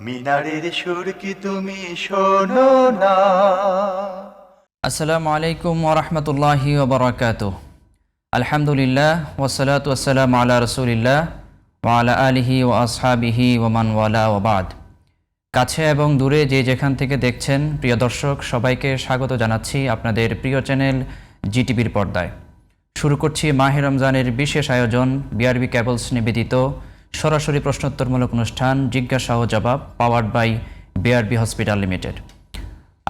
মিনারের সুর কি তুমি শোনো না? আসসালামু আলাইকুম ওরহমতুল্লাহি ওবরাকাতুহ। আলহামদুলিল্লাহ ওয়াসসালাতু ওয়াসসালামু আলা রাসূলিল্লাহ ওয়া আলা আলিহি ওয়া আসহাবিহি ওয়া মান ওয়ালা ওয়া বাদ। কাছে এবং দূরে যে যেখান থেকে দেখছেন প্রিয় দর্শক, সবাইকে স্বাগত জানাচ্ছি আপনাদের প্রিয় চ্যানেল জিটিভির পর্দায়। শুরু করছি মাহে রমজানের বিশেষ আয়োজন বিআরবি কেবলস নিবেদিত সরাসরি প্রশ্নোত্তরমূলক অনুষ্ঠান জিজ্ঞাসা ও জবাব, powered by BRB hospital limited.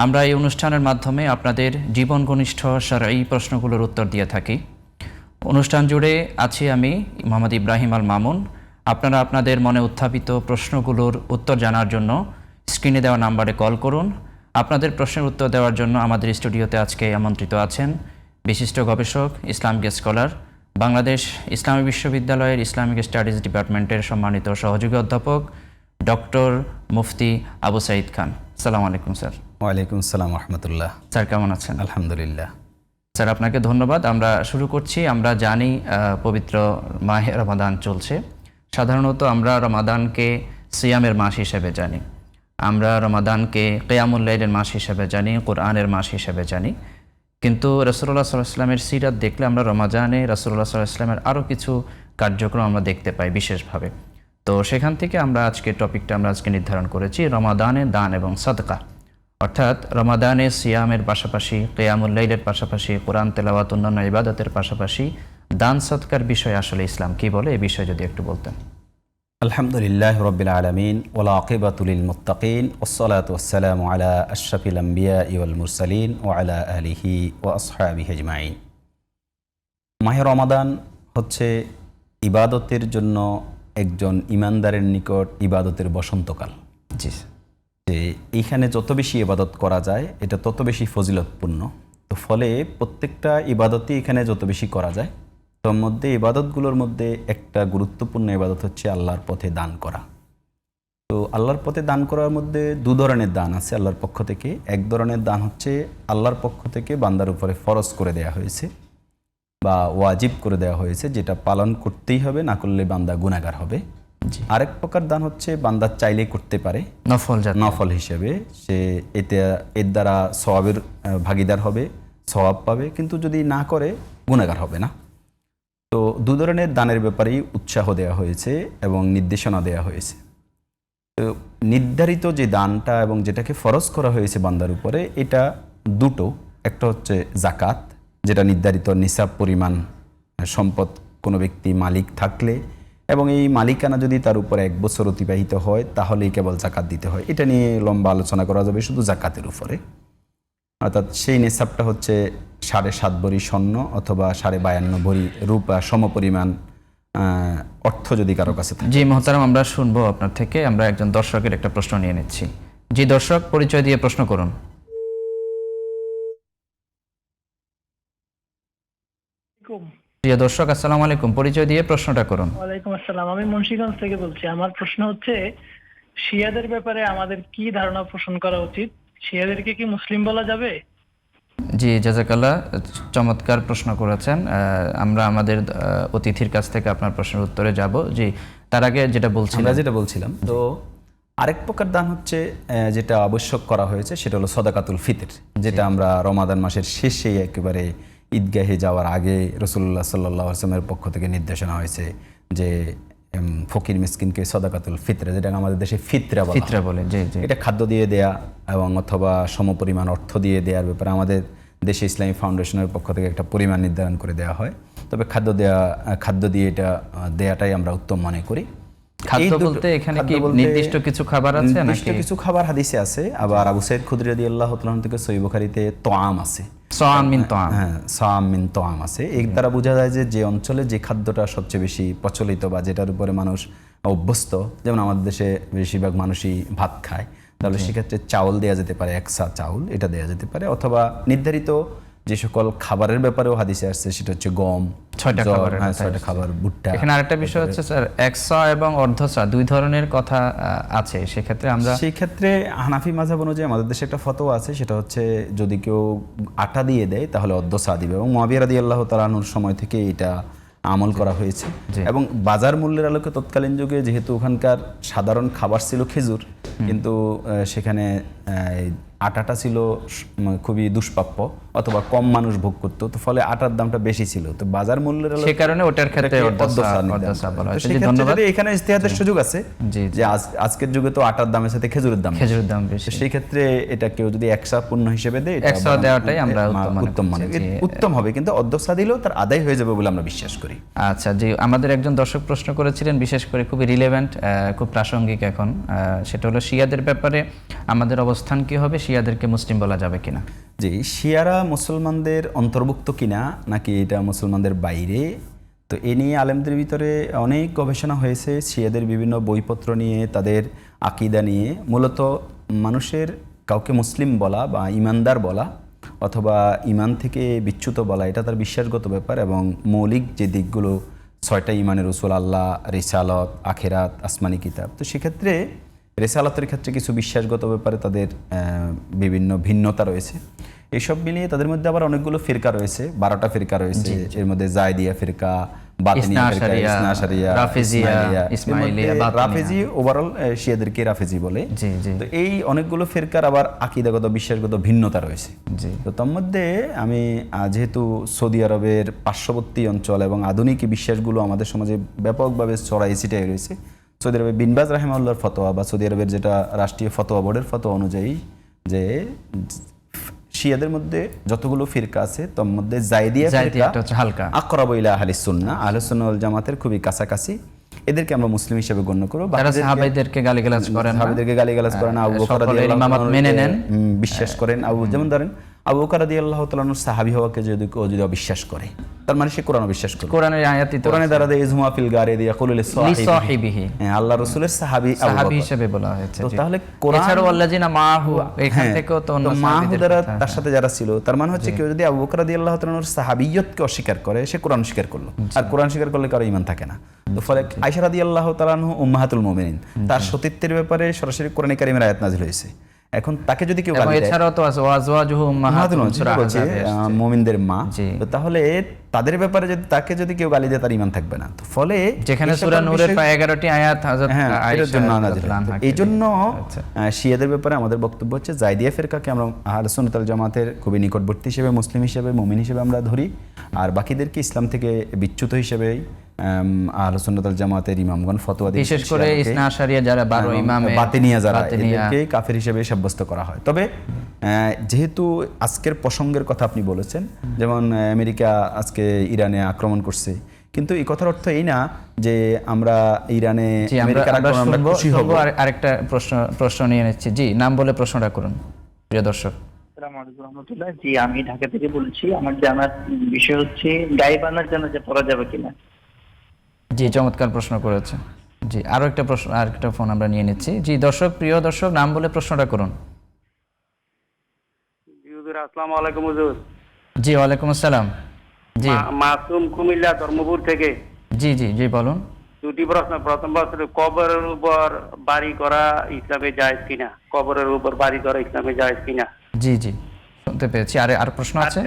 আমরা এই অনুষ্ঠানের মাধ্যমে আপনাদের জীবন ঘনিষ্ঠ শারঈ প্রশ্নগুলোর উত্তর দিয়ে থাকি। অনুষ্ঠান জুড়ে আছি আমি মোহাম্মদ ইব্রাহিম আল মামুন। আপনারা আপনাদের মনে উত্থাপিত প্রশ্নগুলোর উত্তর জানার জন্য স্ক্রিনে দেওয়া নাম্বারে কল করুন। আপনাদের প্রশ্নের উত্তর দেওয়ার জন্য আমাদের স্টুডিওতে আজকে আমন্ত্রিত আছেন বিশিষ্ট গবেষক, ইসলামিক স্কলার, বাংলাদেশ ইসলামী বিশ্ববিদ্যালয়ের ইসলামিক স্টাডিজ ডিপার্টমেন্টের সম্মানিত সহযোগী অধ্যাপক ডক্টর মুফতি আবু সাঈদ খান। আসসালামু আলাইকুম স্যার। ওয়ালাইকুম আসসালাম রহমতুল্লাহ। স্যার কেমন আছেন? আলহামদুলিল্লাহ। স্যার আপনাকে ধন্যবাদ। আমরা শুরু করছি। আমরা জানি পবিত্র মাহে রমাদান চলছে। সাধারণত আমরা রমাদানকে সিয়ামের মাস হিসেবে জানি, আমরা রমাদানকে কিয়ামুল লাইলের মাস হিসেবে জানি, কোরআনের মাস হিসেবে জানি। কিন্তু রাসূলুল্লাহ সাল্লাল্লাহু আলাইহি ওয়াসাল্লামের সিরাত দেখলে আমরা রমাদানে রাসূলুল্লাহ সাল্লাল্লাহু আলাইহি ওয়াসাল্লামের আরও কিছু কার্যক্রম আমরা দেখতে পাই বিশেষভাবে। তো সেখান থেকে আমরা আজকে টপিকটা আজকে নির্ধারণ করেছি রমাদানে দান এবং সাদকা, অর্থাৎ রমাদানে সিয়ামের পাশাপাশি, কিয়ামুল লাইলের পাশাপাশি, কোরআন তেলাওয়াত, অন্যান্য ইবাদতের পাশাপাশি দান সদকার বিষয়ে আসলে ইসলাম কি বলে, এই বিষয়ে যদি একটু বলতেন। আলহামদুলিল্লাহ রাব্বিল আলামিন ওয়াল আকিবাতু লিল মুত্তাকিন ওয়াসসালাতু ওয়াসসালামু আলা আশরাফিল আমবিয়া ওয়াল মুরসালিন ওয়া আলা আলিহি ওয়া আসহাবিহি আজমাইন। মাহে রমাদান হচ্ছে ইবাদতের জন্য একজন ইমানদারের নিকট ইবাদতের বসন্তকাল। জি, যে এইখানে যত বেশি ইবাদত করা যায় এটা তত বেশি ফজিলতপূর্ণ। তো ফলে প্রত্যেকটা ইবাদতই এখানে যত বেশি করা যায়, তোর মধ্যে ইবাদতগুলোর মধ্যে একটা গুরুত্বপূর্ণ ইবাদত হচ্ছে আল্লাহর পথে দান করা। তো আল্লাহর পথে দান করার মধ্যে দু ধরনের দান আছে আল্লাহর পক্ষ থেকে। এক ধরনের দান হচ্ছে আল্লাহর পক্ষ থেকে বান্দার উপরে ফরজ করে দেয়া হয়েছে বা ওয়াজিব করে দেওয়া হয়েছে, যেটা পালন করতেই হবে, না করলে বান্দা গুনাহগার হবে। আরেক প্রকার দান হচ্ছে বান্দা চাইলে করতে পারে নফল হিসেবে, সে এর দ্বারা সওয়াবের ভাগিদার হবে, সওয়াব পাবে, কিন্তু যদি না করে গুনাহগার হবে না। তো দু ধরনের দানের ব্যাপারেই উৎসাহ দেওয়া হয়েছে এবং নির্দেশনা দেওয়া হয়েছে। তো নির্ধারিত যে দানটা এবং যেটাকে ফরজ করা হয়েছে বান্দার উপরে, এটা দুটো। একটা হচ্ছে জাকাত, যেটা নির্ধারিত নিসাব পরিমাণ সম্পদ কোনো ব্যক্তি মালিক থাকলে এবং এই মালিকানা যদি তার উপরে 1 বছর অতিবাহিত হয় তাহলেই কেবল জাকাত দিতে হয়। এটা নিয়ে লম্বা আলোচনা করা যাবে শুধু জাকাতের উপরে। অর্থাৎ সেই নিসাবটা হচ্ছে 7.5 ভরি স্বর্ণ অথবা 52.5 ভরি রূপা সমপরিমাণ অর্থ যদি কারো কাছে থাকে। জি মোহতারাম, আমরা শুনবো আপনার থেকে। আমরা একজন দর্শকের একটা প্রশ্ন নিয়ে নিচ্ছি। জি দর্শক, পরিচয় দিয়ে প্রশ্ন করুন। প্রিয় দর্শক আসসালামু আলাইকুম, পরিচয় দিয়ে প্রশ্নটা করুন। ওয়ালাইকুম আসসালাম, আমি মুন্সিগঞ্জ থেকে বলছি। আমার প্রশ্ন হচ্ছে, শিয়াদের ব্যাপারে আমাদের কি ধারণা পোষণ করা উচিত? শিয়াদেরকে কি মুসলিম বলা যাবে? জি জাযাকাল্লাহ, চমৎকার প্রশ্ন করেছেন। আমরা আমাদের অতিথির কাছ থেকে আপনার প্রশ্নের উত্তরে যাব। জি, তার আগে যেটা বলছিলাম, তো আরেক প্রকার দান হচ্ছে যেটা আবশ্যক করা হয়েছে, সেটা হলো সদাকাতুল ফিতর, যেটা আমরা রমাদান মাসের শেষে একেবারে ঈদগাহে যাওয়ার আগে রাসূলুল্লাহ সাল্লাল্লাহু আলাইহি ওয়াসাল্লামের পক্ষ থেকে নির্দেশনা হয়েছে যে ফকির মিসকিনকে সদাকাতুল ফিতর, যেটা আমাদের দেশে ফিতরা বলে, এটা খাদ্য দিয়ে দেয়া এবং অথবা সমপরিমাণ অর্থ দিয়ে দেওয়ার ব্যাপারে আমাদের দেশে ইসলামী ফাউন্ডেশনের পক্ষ থেকে একটা পরিমাণ নির্ধারণ করে দেওয়া হয়। তবে খাদ্য দিয়ে এটা দেয়াটাই আমরা উত্তম মনে করি। খাদ্য বলতে এখানে কি নির্দিষ্ট কিছু খাবার আছে? নির্দিষ্ট কিছু খাবার হাদিসে আছে। আবার আবু সাঈদ খুদরি রাদিয়াল্লাহু তাআলা থেকে সহিহ বুখারীতে তোয়াম আছে, সাম মিন তোয়াম আছে। এর দ্বারা বোঝা যায় যে অঞ্চলে যে খাদ্যটা সবচেয়ে বেশি প্রচলিত বা যেটার উপরে মানুষ অভ্যস্ত, যেমন আমাদের দেশে বেশিরভাগ মানুষই ভাত খায়, তাহলে সেক্ষেত্রে চাউল দেওয়া যেতে পারে, 1 সা চাউল এটা দেওয়া যেতে পারে। অথবা নির্ধারিত যে সকল খাবারের ব্যাপারেও হাদিসে আসছে, সেটা হচ্ছে গম, 6টা খাবার, ভুট্টা। এখানে আরেকটা বিষয় হচ্ছে স্যার, 1 সা এবং অর্ধ সা দুই ধরনের কথা আছে। সেই ক্ষেত্রে হানাফি মাযহাব অনুযায়ী আমাদের দেশে একটা ফতোয়া আছে, সেটা হচ্ছে যদি কেউ আটা দিয়ে দেয় তাহলে অর্ধ সা দিবে, এবং মুআবিয়া রাদিয়াল্লাহু তাআলা আনহুর সময় থেকে এটা আমল করা হয়েছে। এবং বাজার মূল্যের আলোকে তৎকালীন যুগে যেহেতু ওখানকার সাধারণ খাবার ছিল খেজুর, কিন্তু সেখানে আটাটা ছিল খুবই দুষ্প্রাপ্য অথবা কম মানুষ ভোগ করতো, তো ফলে আটার দামটা বেশি ছিল। তো বাজার মূল্যের আলোকে সেই কারণে ওটার ক্ষেত্রে ধন্যবাদ। এখানে ইজতিহাদের সুযোগ আছে যে আজকের যুগে তো আটার দামের সাথে খেজুরের দাম বেশি, সেই ক্ষেত্রে এটা কেউ যদি একসা পূর্ণ হিসেবে দেয় একসা দেওয়াটাই আমরা উত্তম হবে, কিন্তু অর্ধসা দিলেও তার আদায় হয়ে যাবে বলে আমরা বিশ্বাস করি। আচ্ছা জি, আমাদের একজন দর্শক প্রশ্ন করেছিলেন, বিশেষ করে খুবই রিলেভেন্ট, খুব প্রাসঙ্গিক এখন, সেটা হলো শিয়াদের ব্যাপারে আমাদের অবস্থান কি হবে, শিয়াদেরকে মুসলিম বলা যাবে কিনা? জি, শিয়ারা মুসলমানদের অন্তর্ভুক্ত কিনা নাকি এটা মুসলমানদের বাইরে, তো এ নিয়ে আলেমদের ভিতরে অনেক গবেষণা হয়েছে। শিয়াদের বিভিন্ন বইপত্র নিয়ে, তাদের আকীদা নিয়ে, মূলত মানুষের কাউকে মুসলিম বলা বা ইমানদার বলা অথবা ইমান থেকে বিচ্যুত বলা এটা তার বিশ্বাসগত ব্যাপার, এবং মৌলিক যে দিকগুলো 6টা ইমানের উসুল, আল্লাহ, রিসালত, আখেরাত, আসমানি কিতাব, তো সেক্ষেত্রে রেসালাতের ক্ষেত্রে কিছু বিশ্বাসগত ব্যাপারে তাদের বিভিন্ন ভিন্নতা রয়েছে। এসব মিলিয়ে তাদের মধ্যে আবার অনেকগুলো ফিরকা রয়েছে, 12টা ফিরকা রয়েছে। এর মধ্যে জায়দিয়া ফিরকা, বাতিনিয়া ফিরকা, ইসনা আশারিয়া, ইসমাইলিয়া, রাফেজি, ওভারঅল শিয়াদেরকে রাফেজি বলে। তো এই অনেকগুলো ফিরকার আবার আকীদাগত বিশ্বাসগত ভিন্নতা রয়েছে। তো তার মধ্যে আমি যেহেতু সৌদি আরবের পার্শ্ববর্তী অঞ্চল এবং আধুনিক বিশ্বাসগুলো আমাদের সমাজে ব্যাপকভাবে ছড়াই ছিটাই রয়েছে, সৌদি আরবে বিন বাজ রাহিমাহুল্লাহর ফতোয়া বা সৌদি আরবের যেটা রাষ্ট্রীয় ফতোয়া বোর্ডের ফতোয়া অনুযায়ী যে শিয়াদের মধ্যে যতগুলো ফিরকা আছে তার মধ্যে জায়দিয়া ফিরকা হালকা আকরাবু ইলা আহলিস সুন্নাহ, আহলুস সুন্নাহ ওয়াল জামাতের খুবই কাছাকাছি, এদেরকে আমরা মুসলিম হিসেবে গণ্য করব। সাহাবাদেরকে গালিগালাজ করেন না, সাহাবাদেরকে গালিগালাজ করেন না, আবু বকর রাদিয়াল্লাহু তাআলা মেনে নেন, বিশ্বাস করেন। যেমন ধরেন আবু বকর রাদিয়াল্লাহু তাআলা সাহাবী হওয়াকে যদি অবিশ্বাস করে, তার মানে সে কোরআন বিশ্বাস করে। কোরআনের আয়াতই তো কোরআনে দ্বারা ইজমা ফিল গারে দিয়া কুলুল সাহিবিহি, আল্লাহ রাসূলের সাহাবী হিসেবে বলা হয়েছে। তো তাহলে কোরআন এছাড়াও আল্লাযিনা মাহু, এখান থেকেও তো অন্য সাহাবীদের দ্বারা তার সাথে যারা ছিল, তার মানে হচ্ছে কেউ যদি আবু বকর রাদিয়াল্লাহু তাআলার সাহাবিয়তকে অস্বীকার করে, সে কোরআন স্বীকার করলো, আর কোরআন স্বীকার করলে কারো ঈমান থাকে না। তো ফলে আয়েশা রাদিয়াল্লাহু তাআলা উম্মাহাতুল মুমিনিন, তার সতীত্বের ব্যাপারে সরাসরি কোরআনে কারিমের আয়াত নাযিল হয়েছে। এখন তাকে যদি কেউ গালি দেয়, এছাড়াও তো আছে ওয়াজওয়াজুহু উম্মাহাতুল মুমিনদের মা, তাহলে তাদের ব্যাপারে তাকে যদি কেউ গালি দেয় তার ঈমান থাকবে না। তো ফলে যেখানে সূরা নূরের 11টি আয়াত হযরত আয়েশার জন্য নাযিল, এইজন্য শিয়াদের ব্যাপারে আমাদের বক্তব্য হচ্ছে জায়দিয়া ফিরকাকে আমরা আহলে সুন্নাত ওয়াল জামাতের খুবই নিকটবর্তী হিসেবে, মুসলিম হিসেবে, মুমিন হিসেবে আমরা ধরি, আর বাকিদেরকে ইসলাম থেকে বিচ্যুত হিসেবে আহলে সুন্নাত ওয়াল জামাতের ইমামগণ ফতোয়া দিয়েছেন, বিশেষ করে ইসনা আশারিয়া যারা 12 ইমামে বাতিনিয়া যারা, এদেরকে কাফের হিসেবে সাব্যস্ত করা হয়। তবে যেহেতু আজকের প্রসঙ্গের কথা আপনি বলেছেন, যেমন আমেরিকা আজকে ইরানে আক্রমণ করছে, কিন্তু এই কথার অর্থ এই না যে আমরা ইরানে আমেরিকার আক্রমণ আমরা খুশি হব। আরেকটা প্রশ্ন নিয়ে নিচ্ছি। জি, নাম বলে প্রশ্নটা করুন প্রিয় দর্শক। আসসালামু আলাইকুম রাহমাতুল্লাহ। জি, আমি ঢাকা থেকে বলছি। আমার জানার বিষয় হচ্ছে গায়েবানার জানাজা পড়া যাবে কিনা। জি, চমৎকার প্রশ্ন করেছেন। জি, আরেকটা ফোন আমরা নিয়ে নিচ্ছি। জি দর্শক, প্রিয় দর্শক, নাম বলে প্রশ্নটা করুন। জি হুজুর, আসসালামু আলাইকুম হুজুর। জি, ওয়ালাইকুম আসসালাম। জি, মাসুম কুমিল্লা ধর্মপুর থেকে। জি জি জি বলুন। দুটি প্রশ্ন। প্রথম প্রশ্ন, কবরের উপর বাড়ি করা ইসলামে জায়েজ কিনা? কবরের উপর বাড়ি করা ইসলামে জায়েজ কিনা? জি জি, শুনতে পেয়েছি। আর প্রশ্ন আছে?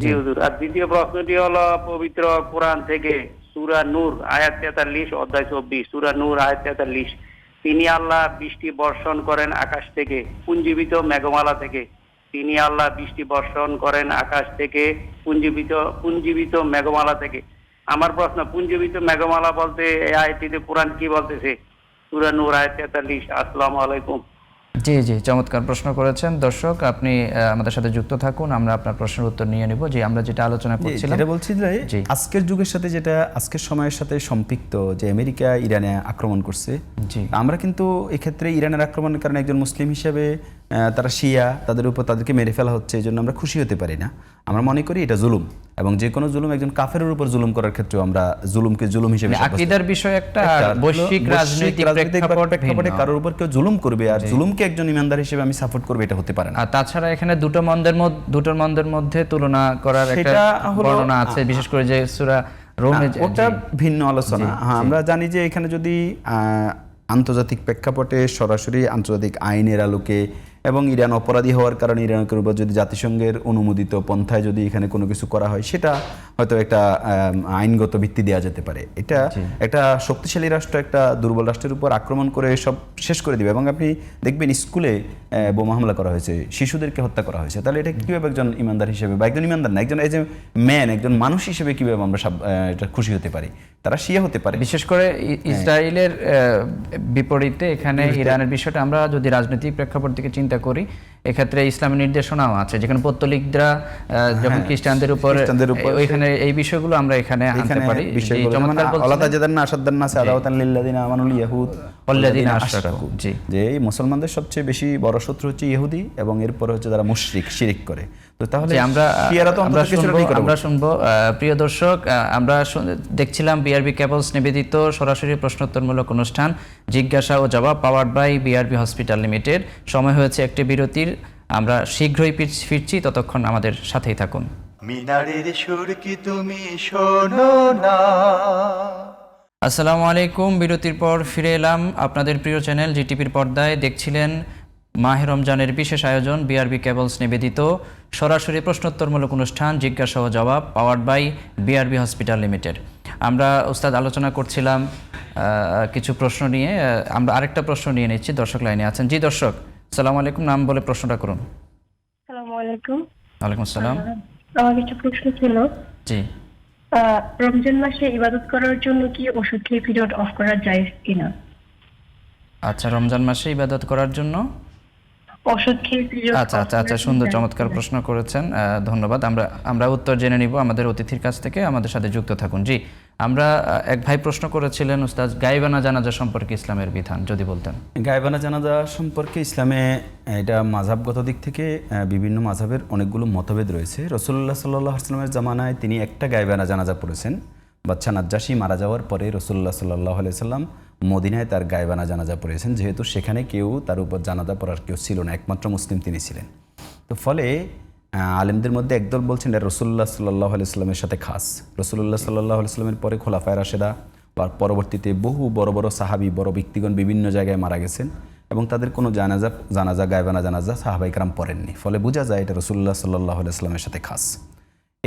জি হুজুর। আর দ্বিতীয় প্রশ্নটি হলো, পবিত্র কোরআন থেকে সূরা নূর আয়াত 43 অধ্যায় 24, সূরা নূর আয়াত 43, তিনি আল্লাহ বৃষ্টি বর্ষণ করেন আকাশ থেকে পুঞ্জীবিত মেঘমালা থেকে। তিনি আল্লাহ বৃষ্টি বর্ষণ করেন আকাশ থেকে পুঞ্জীবিত মেঘমালা থেকে। আমার প্রশ্ন, পুঞ্জীবিত মেঘমালা বলতে এই আয়াতটিতে কোরআন কি বলতেছে? সূরা নূর আয়াত 43। আসসালামু আলাইকুম। জি জি, চমৎকার প্রশ্ন করেছেন। দর্শক, আপনি আমাদের সাথে যুক্ত থাকুন, আমরা আপনার প্রশ্নের উত্তর নিয়ে নিব। যে আমরা যেটা আলোচনা করছিলাম, যেটা বলছি যে আজকের যুগের সাথে, যেটা আজকের সময়ের সাথে সম্পৃক্ত, যে আমেরিকা ইরানে আক্রমণ করছে, আমরা কিন্তু এক্ষেত্রে ইরানের আক্রমণের কারণে একজন মুসলিম হিসেবে তারা শিয়া, তাদের উপর তাদেরকে মেরে ফেলা হচ্ছে, এই জন্য আমরা খুশি হতে পারি না। আমরা মনে করি এটা জুলুম, এবং যে কোনো জুলুম একজন কাফেরের উপর জুলুম করার ক্ষেত্রে আমরা জুলুমকে জুলুম হিসেবে, আকীদার বিষয় একটা বৈশ্বিক রাজনৈতিক প্রেক্ষাপটে কারোর উপর কেউ জুলুম করবে আর জুলুমকে একজন ইমানদার হিসেবে আমি সাপোর্ট করব, এটা হতে পারে না। আর তাছাড়া এখানে দুটো মন্দের মধ্যে তুলনা করার একটা বর্ণনা আছে, বিশেষ করে যে সূরা রোমে, ওটা ভিন্ন আলোচনা। হ্যাঁ, আমরা জানি যে এখানে যদি আন্তর্জাতিক প্রেক্ষাপটে সরাসরি আন্তর্জাতিক আইনের আলোকে এবং ইরান অপরাধী হওয়ার কারণে ইরানের উপর যদি জাতিসংঘের অনুমোদিত পন্থায় যদি এখানে কোনো কিছু করা হয়, সেটা হয়তো একটা আইনগত ভিত্তি দেওয়া যেতে পারে। এটা একটা শক্তিশালী রাষ্ট্র একটা দুর্বল রাষ্ট্রের উপর আক্রমণ করে সব শেষ করে দিবে। এবং আপনি দেখবেন স্কুলে বোমা হামলা করা হয়েছে, শিশুদেরকে হত্যা করা হয়েছে, তাহলে এটা কীভাবে একজন ইমানদার হিসেবে বা একজন ইমানদার না, একজন এই যে একজন মানুষ হিসেবে কীভাবে আমরা এটা খুশি হতে পারি? তারা শিয়া হতে পারে। বিশেষ করে ইসরায়েলের বিপরীতে এখানে ইরানের বিষয়টা আমরা যদি রাজনৈতিক প্রেক্ষাপট থেকে চিন্তা করি, এক্ষেত্রে ইসলামী নির্দেশনাও আছে, যেখানে পত্তলিকরা যখন খ্রিস্টানদের উপর ওইখানে এই বিষয়গুলো আমরা এখানে আনতে পারি। যে এই মুসলমানদের সবচেয়ে বেশি বড় শত্রু হচ্ছে ইহুদি, এবং এরপরে হচ্ছে যারা মুশরিক, শিরিক করে। তো তাহলে আমরা শুনবো প্রিয় দর্শক, আমরা দেখছিলাম বিআরবি কেবলস নিবেদিত সরাসরি প্রশ্নোত্তরমূলক অনুষ্ঠান জিজ্ঞাসা ও জবাব, powered by BRB hospital limited. সময় হয়েছে একটি বিরতির, আমরা শীঘ্রই ফিরছি, ততক্ষণ আমাদের সাথেই থাকুন। মিনারের সুর কি তুমি শোনো না? আসসালামু আলাইকুম, বিরতির পর ফিরে এলাম। আপনাদের প্রিয় চ্যানেল জিটিভির পর্দায় দেখছিলেন মাহে রমজানের বিশেষ আয়োজন বিআরবি কেবলস নিবেদিত সরাসরি প্রশ্নোত্তরমূলক অনুষ্ঠান জিজ্ঞাসা ও জবাব, powered by BRB hospital limited. আমরা উস্তাদ আলোচনা করছিলাম কিছু প্রশ্ন নিয়ে, আমরা আরেকটা প্রশ্ন নিয়ে নিচ্ছি। দর্শক লাইনে আছেন। জি দর্শক, আসসালামু আলাইকুম, নাম বলে প্রশ্নটা করুন। আসসালামু আলাইকুম। ওয়ালাইকুম আসসালাম। আমার কিছু প্রশ্ন ছিল। জি, রমজান মাসে ইবাদত করার জন্য কি ওষুধ খেয়ে পিরিয়ড অফ করা যায় কিনা? আচ্ছা, রমজান মাসে ইবাদত করার জন্য ওষুধ খেয়ে পিরিয়ড, আচ্ছা, সুন্দর চমৎকার প্রশ্ন করেছেন, ধন্যবাদ। আমরা উত্তর জেনে নিব আমাদের অতিথির কাছ থেকে, আমাদের সাথে যুক্ত থাকুন। জি, আমরা এক ভাই প্রশ্ন করেছিলেন উস্তাদ, গায়েবানা জানাজা সম্পর্কে ইসলামের বিধান যদি বলতেন। গায়েবানা জানাজা সম্পর্কে ইসলামে এটা মাযহাবগত দিক থেকে বিভিন্ন মাযহাবের অনেকগুলো মতভেদ রয়েছে। রাসূলুল্লাহ সাল্লাল্লাহু আলাইহি ওয়াসাল্লামের জামানায় তিনি একটা গায়েবানা জানাজা পড়েছেন। বাদশা নাজ্জাশী মারা যাওয়ার পরে রাসূলুল্লাহ সাল্লাল্লাহু আলাইহি ওয়াসাল্লাম মদিনায় তার গায়েবানা জানাজা পড়েছেন, যেহেতু সেখানে কেউ তার উপর জানাজা পড়ার কেউ ছিল না, একমাত্র মুসলিম তিনি ছিলেন। তো ফলে আলেমদের মধ্যে একদল বলছেন এটা রাসূলুল্লাহ সাল্লাল্লাহু আলাইহি ওয়াসাল্লামের সাথে খাস। রাসূলুল্লাহ সাল্লাল্লাহু আলাইহি ওয়াসাল্লামের পরে খোলাফায়ে রাশেদা বা পরবর্তীতে বহু বড় বড় সাহাবী, বড় ব্যক্তিগণ বিভিন্ন জায়গায় মারা গেছেন, এবং তাদের কোনো জানাজা গায়েবানা জানাজা সাহাবায়ে কেরাম পড়েননি। ফলে বোঝা যায় এটা রাসূলুল্লাহ সাল্লাল্লাহু আলাইহি ওয়াসাল্লামের সাথে খাস।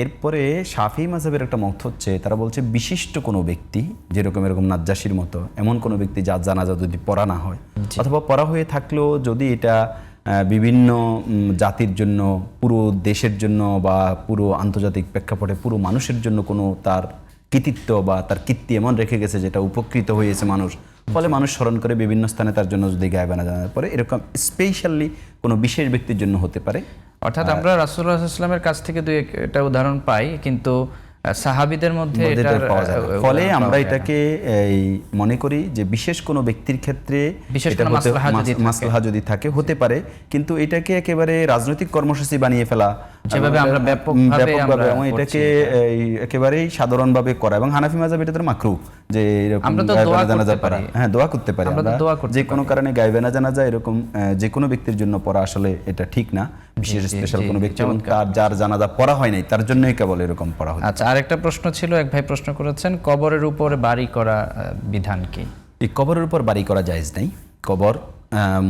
এরপরে শাফিঈ মাযহাবের একটা মত হচ্ছে, তারা বলছে বিশিষ্ট কোনো ব্যক্তি, যেরকম এরকম নাজ্জাশীর মতো এমন কোনো ব্যক্তি যার জানাজা যদি পড়া না হয়, অথবা পড়া হয়ে থাকলেও যদি এটা বিভিন্ন জাতির জন্য, পুরো দেশের জন্য বা পুরো আন্তর্জাতিক প্রেক্ষাপটে পুরো মানুষের জন্য কোনো তার কৃতিত্ব বা তার কীর্তি এমন রেখে গেছে যেটা উপকৃত হয়েছে মানুষ, ফলে মানুষ স্মরণ করে বিভিন্ন স্থানে তার জন্য যদি গায়েবানা জানাজার পরে, এরকম স্পেশালি কোনো বিশেষ ব্যক্তির জন্য হতে পারে। অর্থাৎ আমরা রাসূলুল্লাহ সাল্লাল্লাহু আলাইহি ওয়াসাল্লামের কাছ থেকে দুই একটা উদাহরণ পাই, কিন্তু সাহাবীদের মধ্যে এটা পাওয়া যায় না। ফলে আমরা এটাকে এই মনে করি যে বিশেষ কোনো ব্যক্তির ক্ষেত্রে এটা মাসলাহা যদি থাকে হতে পারে, কিন্তু এটাকে একেবারে রাজনৈতিক কর্মসূচি বানিয়ে ফেলা, যেভাবে আমরা ব্যাপকভাবে এটাকে একেবারেই সাধারণভাবে করা, এবং হানাফি মাযহাব এটা তো মাকরুহ, যে এরকম গায়েবানা জানাজা পড়া, হ্যাঁ দোয়া করতে পারি আমরা, যে কোনো কারণে গায়েবানা জানাজা এরকম যে কোনো ব্যক্তির জন্য পড়া আসলে এটা ঠিক না। বিশেষ স্পেশাল কোনো ব্যক্তি এবং যার জানাজা পড়া হয় নাই তার জন্যই কেবল এরকম পড়া হয়। আচ্ছা, আরেকটা প্রশ্ন ছিল, এক ভাই প্রশ্ন করেছেন, কবরের উপর বাড়ি করা বিধান কি? এই কবরের উপর বাড়ি করা জায়েজ নাই। কবর,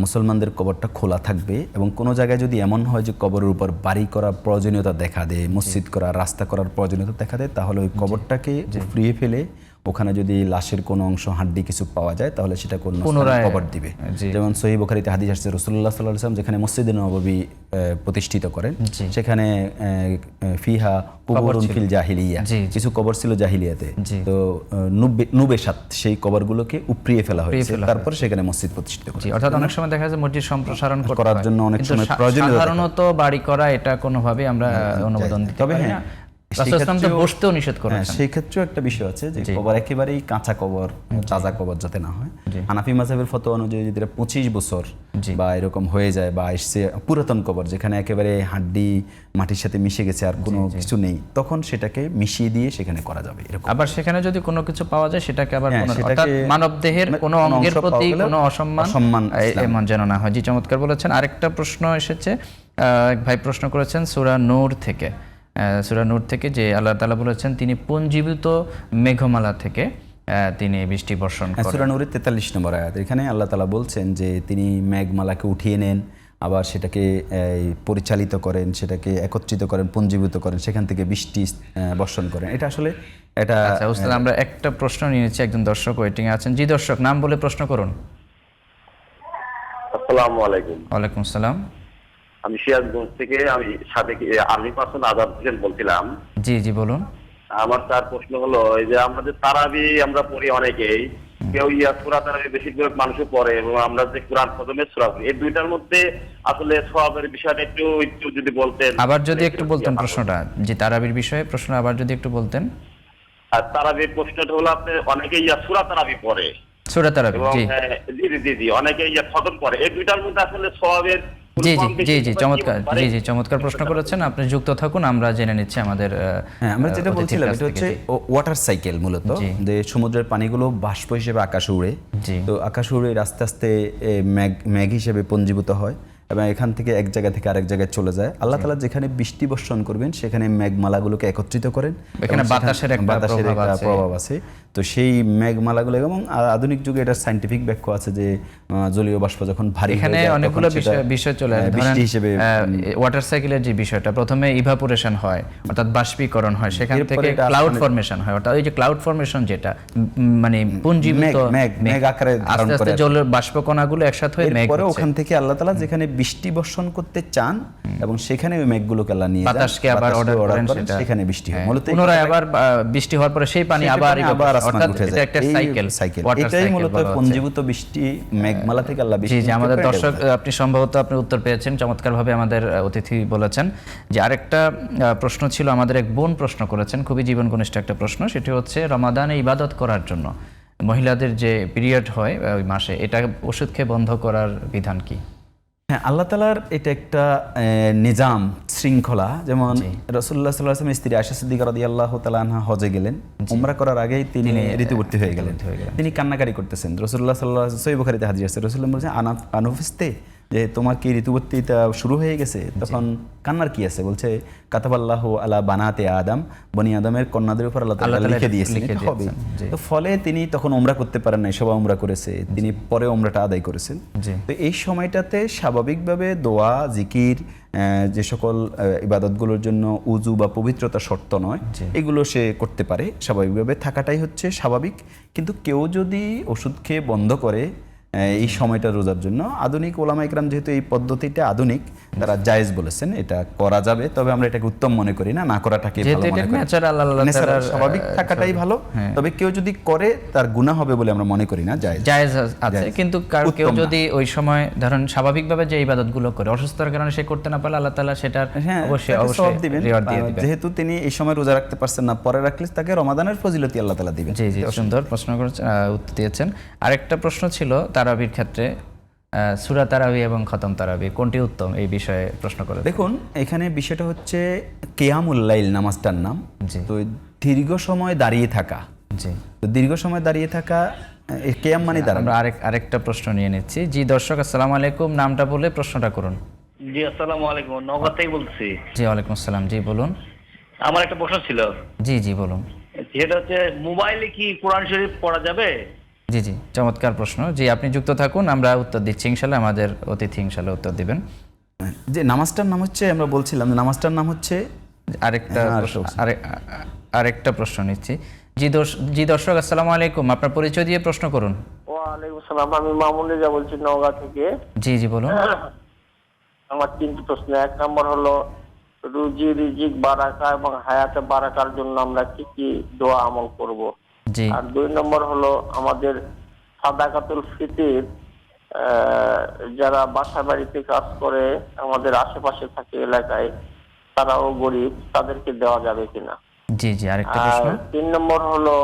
মুসলমানদের কবরটা খোলা থাকবে, এবং কোনো জায়গায় যদি এমন হয় যে কবরের উপর বাড়ি করার প্রয়োজনীয়তা দেখা দেয়, মসজিদ করা, রাস্তা করার প্রয়োজনীয়তা দেখা দেয়, তাহলে ওই কবরটাকে ফুরিয়ে ফেলে ওখানে যদি লাশের কোনো অংশ, হাড্ডি কিছু পাওয়া যায়, তাহলে সেটা কোনো কবর দিবে। যেমন সহিহ বুখারীতে হাদিস আসছে, রাসূলুল্লাহ সাল্লাল্লাহু আলাইহি ওয়াসাল্লাম যেখানে মসজিদে নববী প্রতিষ্ঠিত করেন, সেখানে ফিহা কুবুরুন ফিল জাহিলিয়া, কিছু কবর ছিল জাহিলিয়াতে, তো নুবেশাত, সেই কবরগুলোকে উপড়িয়ে ফেলা হয়েছে, তারপর সেখানে মসজিদ প্রতিষ্ঠিত করা। অর্থাৎ অনেক সময় দেখা যায় মসজিদ সম্প্রসারণ করার জন্য অনেক সময় প্রয়োজনীয়, সাধারণত বাড়ি করা এটা কোনোভাবে আমরা অনুমোদন দিতে পারি না। সেই ক্ষেত্রেও একটা বিষয় আছে যে কবর একেবারেই কাঁচা কবর, তাজা কবর যাতে না হয়। হানাফি মাযহাবের ফতোয়া অনুযায়ী যদি 25 বছর বা এরকম হয়ে যায়, বা এসে পুরাতন কবর যেখানে একেবারে হাড্ডি মাটির সাথে মিশে গেছে আর কোনো কিছু নেই, তখন সেটাকে মিশিয়ে দিয়ে সেখানে করা যাবে। আবার সেখানে যদি কোনো কিছু পাওয়া যায় সেটাকে আবার মানব দেহের কোনো অঙ্গের প্রতি কোনো অসম্মান এমন যেন না হয়। জি, চমৎকার বলেছেন। আরেকটা প্রশ্ন এসেছে, এক ভাই প্রশ্ন করেছেন সূরা নূর থেকে যে আল্লাহ তাআলা বলেছেন তিনি পুঞ্জীভূত মেঘমালা থেকে তিনি বৃষ্টি বর্ষণ করেন। সূরা নূরের 43 নম্বর আয়াত, এখানে আল্লাহ তাআলা বলছেন যে তিনি মেঘমালাকে উঠিয়ে নেন, আবার সেটাকে পরিচালিত করেন, সেটাকে একত্রিত করেন, পুঞ্জীভূত করেন, সেখান থেকে বৃষ্টি বর্ষণ করেন। এটা আসলে এটা আচ্ছা উস্তাদ, আমরা একটা প্রশ্ন নিয়েছি, একজন দর্শক ওয়েটিং এ আছেন। জি দর্শক, নাম বলে প্রশ্ন করুন। আসসালামু আলাইকুম। ওয়ালাইকুম সালাম। আমি সিরাজগঞ্জ থেকে আমি সাদেক আর্মি পার্সন আজাদ হোসেন বলছিলাম। জি জি বলুন। আমার তার প্রশ্ন হলো, এই যে আমাদের তারাবি আমরা পড়ি অনেকেই, কেউ সূরা তারাবি বেশিরভাগ মানুষও পড়ে, এবং আমরা যে কোরআন খতমের সূরা পড়ি, এই দুইটার মধ্যে আসলে সওয়াবের বিষয়টা একটু যদি বলতেন। আবার যদি একটু বলতেন প্রশ্নটা, জি তারাবির বিষয়ে প্রশ্ন আবার যদি একটু বলতেন। আর তারাবির প্রশ্নটা হলো, আপনি অনেকেই সূরা তারাবি পড়ে সূরা তারাবি, এবং জি জি অনেকেই খতম করে, এই দুইটার মধ্যে আসলে সওয়াবের জি জি জি জি চমৎকার, জি জি চমৎকার প্রশ্ন করেছেন আপনি। যুক্ত থাকুন, আমরা জেনে নিচ্ছি আমাদের আমরা যেটা বলছিলাম এটা হচ্ছে ওয়াটার সাইকেল, মূলত যে সমুদ্রের পানিগুলো বাষ্প হিসেবে আকাশে উড়ে, তো আকাশে উড়ে আস্তে আস্তে মেঘ হিসেবে পঞ্জীভূত হয় এবং এখান থেকে এক জায়গা থেকে আরেক জায়গায় চলে যায়। আল্লাহ তাআলা যেখানে বৃষ্টি বর্ষণ করবেন সেখানে মেঘমালাগুলোকে একত্রিত করেন, এখানে বাতাসের একটা প্রভাব আছে। তো সেই মেঘমালাগুলো, এবং আধুনিক যুগে এটা সায়েন্টিফিক ব্যাখ্যা আছে যে জলীয় বাষ্প যখন ভারী হয়ে যায় এখানে অনেকগুলো বিষয় চলে আসে। বৃষ্টি হিসেবে ওয়াটার সাইকেলের যে বিষয়টা, প্রথমে ইভাপোরেশন হয় অর্থাৎ বাষ্পীকরণ হয়, সেখান থেকে ক্লাউড ফর্মেশন হয়, অর্থাৎ ওই যে ক্লাউড ফর্মেশন যেটা মানে পুঞ্জীভূত মেঘ আকারে ধারণ আস্তে করে, আস্তে জলের বাষ্পকণাগুলো একসাথে হয়ে মেঘ পরে হচ্ছে। ওখান থেকে আল্লাহ তাআলা যেখানে বৃষ্টি বর্ষণ করতে চান এবং সেখানে ওই মেঘগুলোকে আল্লাহ নিয়ে যান, বাতাসকে আবার অর্ডার করেন, সেখানে বৃষ্টি হয়। মূলত পুনরায় আবার বৃষ্টি হওয়ার পরে সেই পানি আবার আসমানে উঠে যায়। একটা সাইকেল, এটাই মূলত পঞ্জীভূত বৃষ্টি, মেঘমালা থেকে আল্লাহ বৃষ্টি। জি আমাদের দর্শক, আপনি সম্ভবত আপনি উত্তর পেয়েছেন, চমৎকারভাবে আমাদের অতিথি বলেছেন। যে আরেকটা প্রশ্ন ছিল, আমাদের এক বোন প্রশ্ন করেছেন, খুবই জীবন ঘনিষ্ঠ একটা প্রশ্ন, সেটি হচ্ছে রমাদানে ইবাদত করার জন্য মহিলাদের যে পিরিয়ড হয় ওই মাসে, এটা ওষুধ খেয়ে বন্ধ করার বিধান কি? হ্যাঁ, আল্লাহ তাআলার এটা একটা নিজাম, শৃঙ্খলা। যেমন রাসূলুল্লাহ সাল্লাল্লাহু আলাইহি ওয়াসাল্লাম স্ত্রী আয়েশা সিদ্দিকা রাদিয়াল্লাহু তাআলা আনহা হজে গেলেন, উমরা করার আগেই তিনি ঋতুবর্তী হয়ে গেলেন। তিনি কান্নাকারি করতেছেন। রাসূলুল্লাহ সাল্লাল্লাহু আলাইহি ওয়াসাল্লাম সহিহ বুখারীতে হাদিস আছে, রাসূলুল্লাহ বলেছেন আনুফিস্তে, যে তোমার কি ঋতুবর্তীটা শুরু হয়ে গেছে? তখন কান্নার কি আছে? বলছে কাতাবাল্লাহু আলা বানাতে আদম, বনি আদমের কন্যাদের উপর আল্লাহ তাআলা লিখে দিয়েছেন এটা হবে। তো ফলে তিনি তখন উমরা করতে পারেন নাই, সবাই উমরা করেছে, তিনি পরে উমরাটা আদায় করেছেন। তো এই সময়টাতে স্বাভাবিকভাবে দোয়া, জিকির, যে সকল ইবাদতগুলোর জন্য উযু বা পবিত্রতা শর্ত নয়, এগুলো সে করতে পারে, স্বাভাবিকভাবে থাকাটাই হচ্ছে স্বাভাবিক। কিন্তু কেউ যদি ওষুধ খেয়ে বন্ধ করে এই সময়টা রোজার জন্য, আধুনিক ওলামা ইকরাম যেহেতু এই পদ্ধতিটা আধুনিক, তারা জায়েজ বলেছেন, এটা করা যাবে। তবে আমরা এটাকে উত্তম মনে করি না, না করাটাকে ভালো মনে করি। ন্যাচারাল স্বাভাবিক থাকাটাই ভালো। তবে কেউ যদি করে তার গুনাহ হবে বলে আমরা মনে করি না, জায়েজ আছে। কিন্তু কেউ যদি ওই সময় ধরেন স্বাভাবিকভাবে যে ইবাদতগুলো করে, অসুস্থতার কারণে সে করতে না পারলে আল্লাহ তাআলা সেটার অবশ্যই দিবেন। যেহেতু তিনি এই সময় রোজা রাখতে পারছেন না, পরে রাখলে তাকে রমাদানের ফজিলতি আল্লাহ তাআলা দিবেন। জি জি, সুন্দর প্রশ্ন করেছেন, উত্তর দিয়েছেন। আরেকটা প্রশ্ন ছিল তারাবির ক্ষেত্রে, সূরা তারাবি এবং খতম তারাবি কোনটি উত্তম, এই বিষয়ে প্রশ্ন করে। দেখুন, এখানে বিষয়টা হচ্ছে কিয়ামুল লাইল নামাজটার নাম। তো দীর্ঘ সময় দাঁড়িয়ে থাকা, তো দীর্ঘ সময় দাঁড়িয়ে থাকা, কিয়াম মানে দাঁড়ানো। আমরা আরেকটা প্রশ্ন নিয়ে নিচ্ছি। জি দর্শক, আসসালামু আলাইকুম, নামটা বলে প্রশ্নটা করুন। জি আসসালামু আলাইকুম, নওগাঁ থেকে বলছি। জি ওয়ালাইকুম আসসালাম, জি বলুন। আমার একটা প্রশ্ন ছিল। জি জি বলুন। যেটা হচ্ছে, মোবাইলে কি কোরআন শরীফ পড়া যাবে? জি জি, চমৎকার প্রশ্ন। জি আপনি যুক্ত থাকুন, আমরা উত্তর দিচ্ছি ইনশাআল্লাহ, আমাদের অতিথি ইনশাআল্লাহ উত্তর দিবেন। যে নামাজটার নাম হচ্ছে, আমরা বলছিলাম নামাজটার নাম হচ্ছে, আরেকটা প্রশ্ন নিচ্ছি। জি দর্শক, আসসালামু আলাইকুম, আপনার পরিচয় দিয়ে প্রশ্ন করুন। ওয়ালাইকুম আসসালাম, আমি মামুন রেজা বলছি নওগাঁ থেকে। জি জি বলুন। আমার তিনটি প্রশ্ন। এক নম্বর হলো, রুজি রিজিক বারাকা এবং হায়াতে বারাকার জন্য আমরা কি কি দোয়া আমল করব? আর দুই নম্বর হলো, আমাদের সাদাকাতুল ফিতর যারা বাসা বাড়িতে কাজ করে, আমাদের আশেপাশে থাকে এলাকায়, তারাও গরিব, তাদেরকে দেওয়া যাবে কিনা? জি জি, আরেকটা প্রশ্ন। তিন নম্বর হলো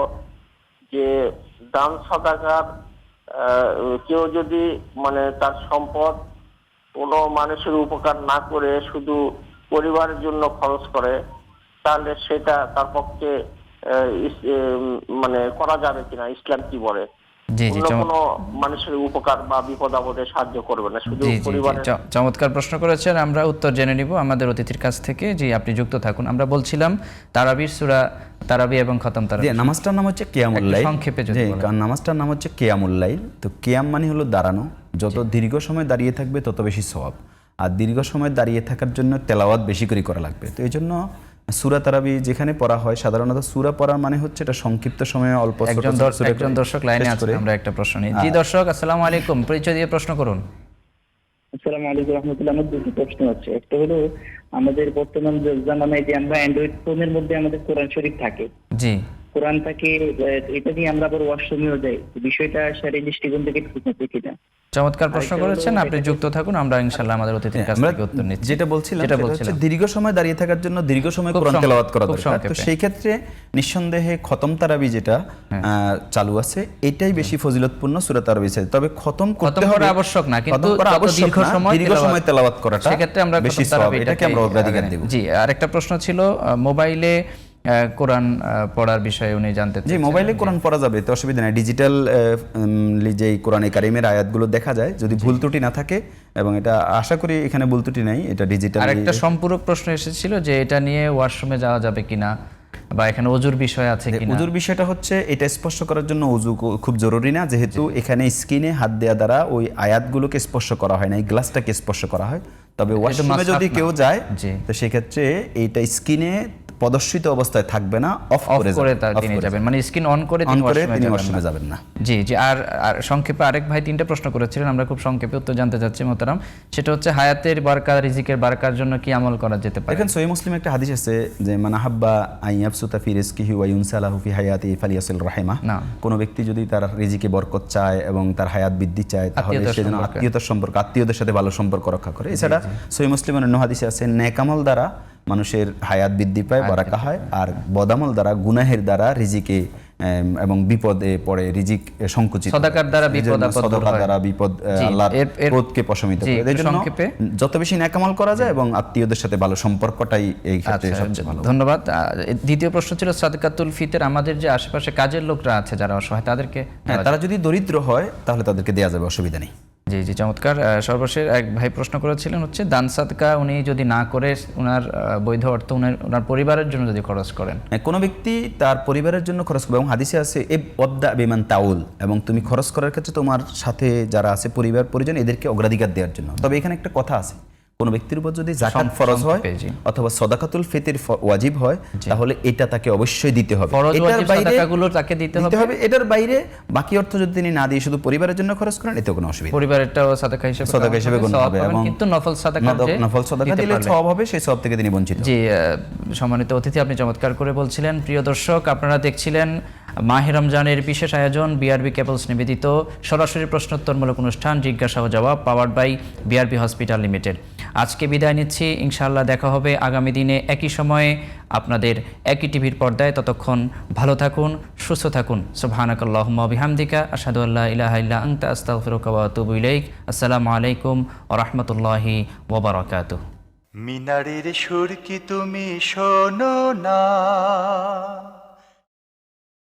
যে, দান সাদাকার কেউ যদি মানে তার সম্পদ কোনো মানুষের উপকার না করে শুধু পরিবারের জন্য খরচ করে, তাহলে সেটা তার পক্ষে মানে করা যাবে কিনা, ইসলাম কি বলে? কোনো মানুষের উপকার বা বিপদ আপদে সাহায্য করবে না, শুধু পরিবারের। চমৎকার প্রশ্ন করেছেন, আমরা উত্তর জেনে নিব আমাদের অতিথির কাছ থেকে। জি আপনি যুক্ত থাকুন। আমরা বলছিলাম তারাবির সূরা তারাবি এবং খতম তারাবি। নামাজটার নাম হচ্ছে কিয়ামুল লাইল, সংক্ষেপে যদি বলেন। নামাজটার নাম হচ্ছে কিয়ামুল লাইল। তো কিয়াম মানে হলো দাঁড়ানো, যত দীর্ঘ সময় দাঁড়িয়ে থাকবে তত বেশি সওয়াব। আর দীর্ঘ সময় দাঁড়িয়ে থাকার জন্য তেলাওয়াত বেশি করে করা লাগবে। তো এই জন্য সূরা তারাবি যেখানে পড়া হয়, সাধারণত সূরা পড়ার মানে হচ্ছে এটা সংক্ষিপ্ত সময়ে অল্প একজন দর্শক লাইনে আছে, আমরা একটা প্রশ্ন নিই। জি দর্শক, আসসালামু আলাইকুম, পরিচয় দিয়ে প্রশ্ন করুন। আসসালামু আলাইকুম রাহমাতুল্লাহ। আমার দুটো প্রশ্ন আছে। একটা হলো, আমাদের বর্তমান জামানায় যে আমরা অ্যান্ড্রয়েড ফোনের মধ্যে আমাদের কোরআন শরীফ থাকে, জি কোরআন থাকে, এটা নিয়ে আমরা আবার ওয়াশরুমেও যাই, বিষয়টা শারীরিক দৃষ্টিকোণ থেকে ঠিক আছে কিনা? চমৎকার প্রশ্ন করেছেন আপনি, যুক্ত থাকুন, আমরা ইনশাআল্লাহ আমাদের অতিথির কাছ থেকে উত্তর নিচ্ছি। যেটা বলছিলাম সেটা হচ্ছে দীর্ঘ সময় দাঁড়িয়ে থাকার জন্য দীর্ঘ সময় কোরআন তেলাওয়াত করা দরকার। তো সেই ক্ষেত্রে নিঃসন্দেহে খতম তারাবি যেটা চালু আছে এটাই বেশি ফজিলতপূর্ণ সূরা তারাবি চাই। তবে খতম করতে হবে আবশ্যক না, কিন্তু দীর্ঘ সময় তেলাওয়াত করাটা সেক্ষেত্রে আমরা বেশি সওয়াব, এটাকে আমরা অগ্রাধিকার দেব। জি, আরেকটা প্রশ্ন ছিল মোবাইলে কোরআন পড়ার বিষয়ে উনি জানতে চাইছেন। জি, মোবাইলে কোরআন পড়া যাবে, তো অসুবিধা নেই। ডিজিটাল যে কোরআনে কারিমের আয়াতগুলো দেখা যায়, যদি ভুল ত্রুটি না থাকে, এবং এটা আশা করি এখানে ভুল ত্রুটি নাই, এটা ডিজিটাল। আরেকটা সম্পূরক প্রশ্ন এসেছিল যে এটা নিয়ে ওয়াশরুমে যাওয়া যাবে কিনা, বা এখানে ওযুর বিষয় আছে কিনা। ওযুর বিষয়টা হচ্ছে এটা স্পর্শ করার জন্য ওযু খুব জরুরি না, যেহেতু এখানে স্কিনে হাত দেওয়া দ্বারা ওই আয়াতগুলোকে স্পর্শ করা হয় না, এই গ্লাসটাকে স্পর্শ করা হয়। তবে ওয়াশরুমে যদি কেউ যায় তো সেক্ষেত্রে এইটা স্কিনে প্রদর্শিত অবস্থায় থাকবে না, অফ করে তিনি যাবেন, মানে স্ক্রিন অন করে তিনি ওয়াশরুমে যাবেন না। জি জি। আর সংক্ষেপে আরেক ভাই তিনটা প্রশ্ন করেছিলেন, আমরা খুব সংক্ষেপে উত্তর জানতে চাচ্ছি মোহতারাম। সেটা হচ্ছে হায়াতের বারকা, রিজিকের বারকার জন্য কি আমল করা যেতে পারে? এখন সহিহ মুসলিমে একটা হাদিস আছে যে মান আহাব্বা আন ইয়াবসুতা ফি রিজকিহি ওয়া ইউনসালাহু ফি হায়াতিহি ফালিয়াসিল রাহিমা। কোন ব্যক্তি যদি তার রিজিকে বরকত চায় এবং তার হায়াত বৃদ্ধি চায়, তাহলে সে যেন আত্মীয়তার সম্পর্ক, আত্মীয়দের সাথে ভালো সম্পর্ক রক্ষা করে। এছাড়া সহিহ মুসলিমের অন্য হাদিসে আছে নেক আমল দ্বারা মানুষের হায়াত বৃদ্ধি পায়, বারাকা হয়, আর বদামল দ্বারা, গুনাহের দ্বারা রিজিকে এবং বিপদে পড়ে, রিজিক সংকুচিত, সাদাকার দ্বারা বিপদ আল্লাহর ক্রোধকে প্রশমিত করে। এজন্য যত বেশি নেক আমল করা যায় এবং আত্মীয়দের সাথে ভালো সম্পর্কটাই এই ক্ষেত্রে সবচেয়ে ভালো। ধন্যবাদ। দ্বিতীয় প্রশ্ন ছিল সাদকাতুল ফিতর, আমাদের যে আশেপাশে কাজের লোকরা আছে যারা অসহায়, তাদেরকে, তারা যদি দরিদ্র হয় তাহলে তাদেরকে দেয়া যাবে, অসুবিধা নেই। জি জি, চমৎকার। সর্বশেষ এক ভাই প্রশ্ন করেছিলেন হচ্ছে দান সাদকা উনি যদি না করে ওনার বৈধ অর্থ ওনার পরিবারের জন্য যদি খরচ করেন, কোনো ব্যক্তি তার পরিবারের জন্য খরচ করবে, এবং হাদিসে আছে ওয়াদ্দা বিমান তাউল, এবং তুমি খরচ করার ক্ষেত্রে তোমার সাথে যারা আছে পরিবার পরিজন এদেরকে অগ্রাধিকার দেওয়ার জন্য। তবে এখানে একটা কথা আছে, কোন ব্যক্তির উপর যদি যাকাত ফরজ হয় অথবা সাদাকাতুল ফিতর ওয়াজিব হয়, তাহলে এটা তাকে অবশ্যই দিতে হবে। এটার বাইরে সাদাকাগুলো তাকে দিতে হবে। এটার বাইরে বাকি অর্থ যদি তিনি না দিয়ে শুধু পরিবারের জন্য খরচ করেন, এতে কোনো অসুবিধা নেই। পরিবারেরটাও সাদাকা হিসেবে গণ্য হবে, এবং কিন্তু নফল সাদাকা দিলে সওয়াব হবে, সেই সওয়াব থেকে তিনি বঞ্চিত। জি, সম্মানিত অতিথি, আপনি চমৎকার করে বলছিলেন। প্রিয় দর্শক, আপনারা দেখছিলেন মাহে রমজানের বিশেষ আয়োজন বিআরবি কেবলস নিবেদিত সরাসরি প্রশ্নোত্তরমূলক অনুষ্ঠান জিজ্ঞাসা ও জবাব, powered by BRB hospital limited. আজকে বিদায় নিচ্ছি, ইনশাআল্লাহ দেখা হবে আগামী দিনে একই সময়ে আপনাদের একই টিভির পর্দায়। ততক্ষণ ভালো থাকুন, সুস্থ থাকুন। সুবহানাকাল্লাহুম্মা ওয়া বিহামদিকা আশহাদু আল্লা ইলাহা ইল্লা আনতা আস্তাগফিরুকা ওয়া আতুবু ইলাইক। আসসালামু আলাইকুম ওয়া রাহমাতুল্লাহি ওয়া বারাকাতুহু। মিনারের সুর কি তুমি শোনো না?